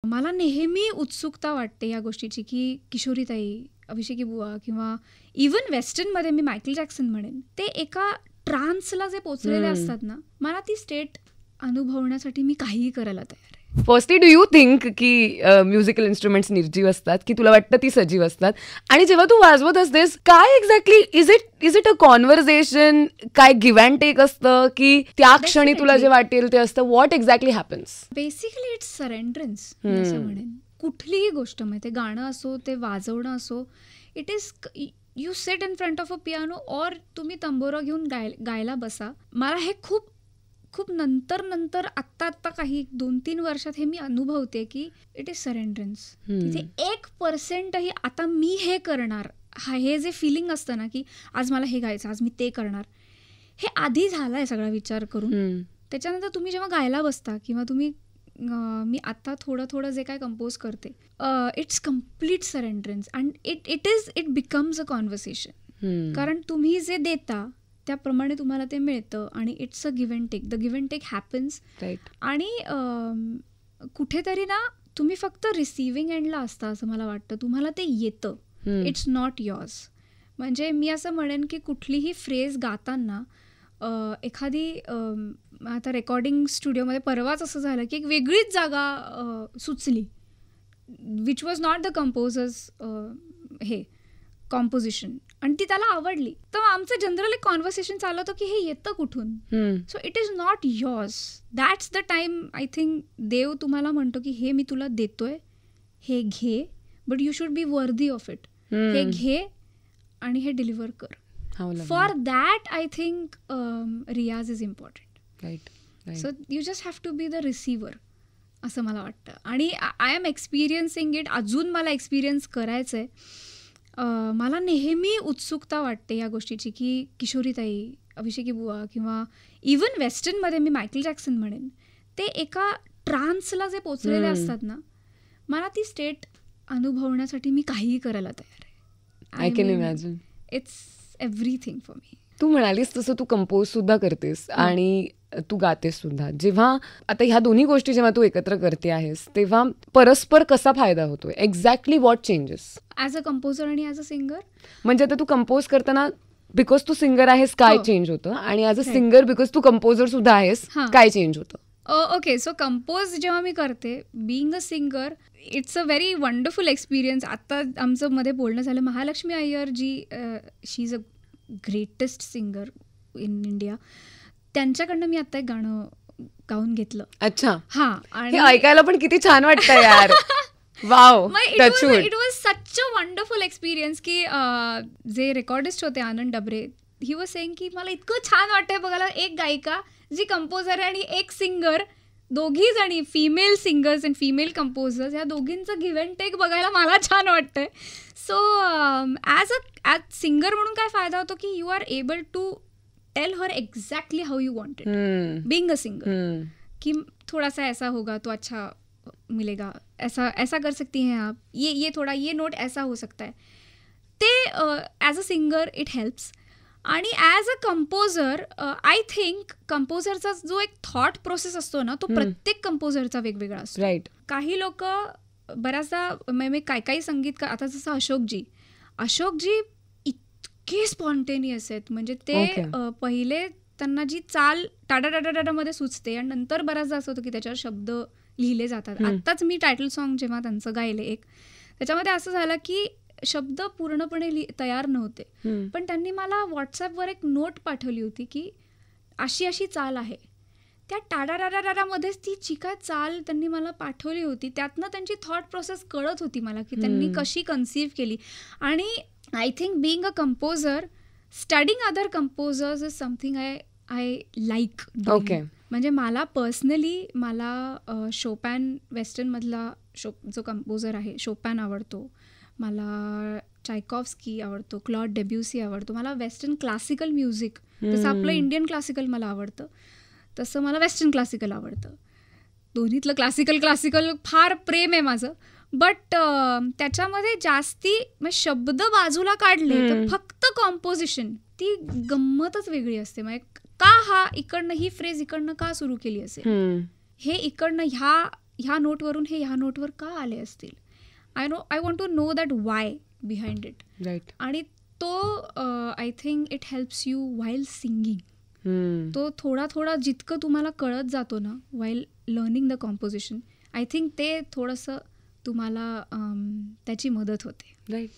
मला नेहमी उत्सुकता वाटते या गोष्टीची की किशोरीताई, अभिषेकी बुवा किंवा इवन वेस्टर्नमध्ये मी मायकल जॅक्सन म्हणेन, ते एका ट्रान्सला जे पोचलेले असतात ना, मला ती स्टेट अनुभवण्यासाठी मी काहीही करायला तयार आहे. फर्स्टली डू यू थिंक की म्युझिकल इन्स्ट्रुमेंट्स निर्जीव असतात की तुला वाटतं ती सजीव असतात? आणि जेव्हा तू वाजवत असतेस काय exactly is it a conversation, काय गिव्ह अँड टेक असतं की त्या क्षणी तुला जे वाटेल ते असतं? What exactly happens? Basically it's surrenderance असं म्हणेन. कुठलीही गोष्ट म्हणजे गाणं असो, ते वाजवणं असो, it is you set in front of a piano और तुम्ही तंबोरा घेऊन गायला बसा. मला हे खूप खूप नंतर आत्ता काही 2-3 वर्षात हे मी अनुभवते की इट इज सरेंडरन्स. तिथे 1%ही आता मी हे करणार, हे जे फिलिंग असतं ना की आज मला हे गायचं, आज मी ते करणार, हे आधी झालंय सगळा विचार करून. त्याच्यानंतर तुम्ही जेव्हा गायला बसता किंवा तुम्ही मी आता थोडं जे काय कंपोज करते, it's complete surrenderance and it becomes a conversation. कारण तुम्ही जे देता त्याप्रमाणे तुम्हाला ते मिळतं आणि it's a give and take. The give and take happens. आणि कुठेतरी ना तुम्ही फक्त रिसिव्हिंग एंडला असता असं मला वाटतं. तुम्हाला ते येतं, इट्स नॉट युअर्स. म्हणजे मी असं म्हणेन की कुठलीही फ्रेज गाताना एखादी आता रेकॉर्डिंग स्टुडिओमध्ये परवाच असं झालं की एक वेगळीच जागा सुचली, which was not the composers हे कॉम्पोजिशन, आणि ती त्याला आवडली. तर आमचं जनरली कॉन्व्हर्सेशन चालू होतं की हे येतं कुठून. So it is not yours. That's the time I think देव तुम्हाला म्हणतो की हे मी तुला देतोय, हे घे, but you should be worthy of it. हे घे आणि हे डिलिव्हर कर. फॉर दॅट आय थिंक रियाज is important. So you just have to be the receiver असं मला वाटतं. आणि आय एम एक्सपिरियन्सिंग इट. अजून मला एक्सपिरियन्स करायचं आहे. मला नेहमी उत्सुकता वाटते या गोष्टीची की किशोरीताई, अभिषेकी बुवा किंवा इवन वेस्टर्नमध्ये मी मायकल जॅक्सन म्हणेन, ते एका ट्रान्सला जे पोचलेले असतात ना, मला ती स्टेट अनुभवण्यासाठी मी काहीही करायला तयार आहे. I can imagine. It's everything for me. तू म्हणालीस तसं तू कंपोज सुद्धा करतेस आणि तू गातेस सुद्धा. जेव्हा आता ह्या दोन्ही गोष्टी जेव्हा तू एकत्र करते आहेस तेव्हा परस्पर कसा फायदा होतोय? Exactly what changes as a composer आणि ॲज अ सिंगर? म्हणजे आता तू कंपोज करताना बिकॉज तू सिंगर आहेस काय चेंज होतं, आणि ॲज अ सिंगर बिकॉज तू कंपोजर सुद्धा आहेस काय चेंज होतं? ओके, सो कंपोज जेव्हा मी करते, being a singer, it's a very wonderful experience. आत्ता आमचं मध्ये बोलणं झालं, Mahalakshmi Iyer ji, she is a greatest singer in India, त्यांच्याकडनं मी आता एक गाणं गाऊन घेतलं. अच्छा. हां, आणि ऐकायला पण किती छान वाटतं यार. Wow, it was such a wonderful experience की जे रेकॉर्डिस्ट होते आनंद डबरे, ही वॉज सेइंग की मला इतकं छान वाटतंय बघायला, एक गायिका जी कंपोजर आहे आणि एक सिंगर, दोघी जणी female singers and female composers, या दोघींचं गिव्ह अँड टेक बघायला मला छान वाटतंय. सो ॲज सिंगर म्हणून काय फायदा होतो की you are able to tell her exactly how you want it, being a singer, कि थोड़ा सा ऐसा होगा तो अच्छा मिलेगा, ऐसा कर सकती हैं आप, ये थोड़ा ये नोट ऐसा हो सकता है. ते as a singer it helps. आणि as a composer I think कंपोजरचा जो एक थॉट प्रोसेस असतो ना, तो प्रत्येक कंपोजरचा वेगवेगळा असतो. राईट. काही लोक बऱ्याचदा मी काही संगीतकार, आता जसं अशोकजी इतके स्पॉन्टेनियस आहेत. म्हणजे ते पहिले त्यांना जी चाल टाडाटाडामध्ये सुचते आणि नंतर बऱ्याचदा असं होतं की त्याच्यावर शब्द लिहिले जातात. आत्ताच मी टायटल सॉन्ग जेव्हा त्यांचं गायले एक, त्याच्यामध्ये असं झालं की शब्द पूर्णपणे तयार नव्हते, पण त्यांनी मला व्हॉट्सॲपवर एक नोट पाठवली होती की अशी चाल आहे. त्या टाडाडाडाडामध्येच ती जी काय चाल त्यांनी मला पाठवली होती, त्यातनं त्यांची थॉट प्रोसेस कळत होती मला की त्यांनी कशी कन्सीव्ह केली. आणि I think being a composer, studying other composers is something I like. Okay. म्हणजे मला पर्सनली शोपॅन, वेस्टर्नमधला जो कंपोजर आहे शोपॅन आवडतो, मला चायकॉव्स्की आवडतो, क्लॉड डेब्युसी आवडतो. मला वेस्टर्न क्लासिकल म्युझिक, जसं आपलं इंडियन क्लासिकल मला आवडतं तसं मला वेस्टर्न क्लासिकल आवडतं. दोन्हीतलं क्लासिकल फार प्रेम आहे माझं. बट त्याच्यामध्ये जास्ती शब्द बाजूला काढले तर फक्त कॉम्पोजिशन, ती गंमतच वेगळी असते. म्हणजे का इकडनं ही फ्रेज इकडनं का सुरू केली असेल, हे इकडनं ह्या नोटवरून हे ह्या नोटवर का आले असतील. I want to know that why behind it. Right. आणि तो I think it helps you while singing. तो थोडा थोडा जितकं तुम्हाला कळत जातो ना while learning the composition, I think ते थोडंसं तुम्हाला त्याची मदत होते. राईट.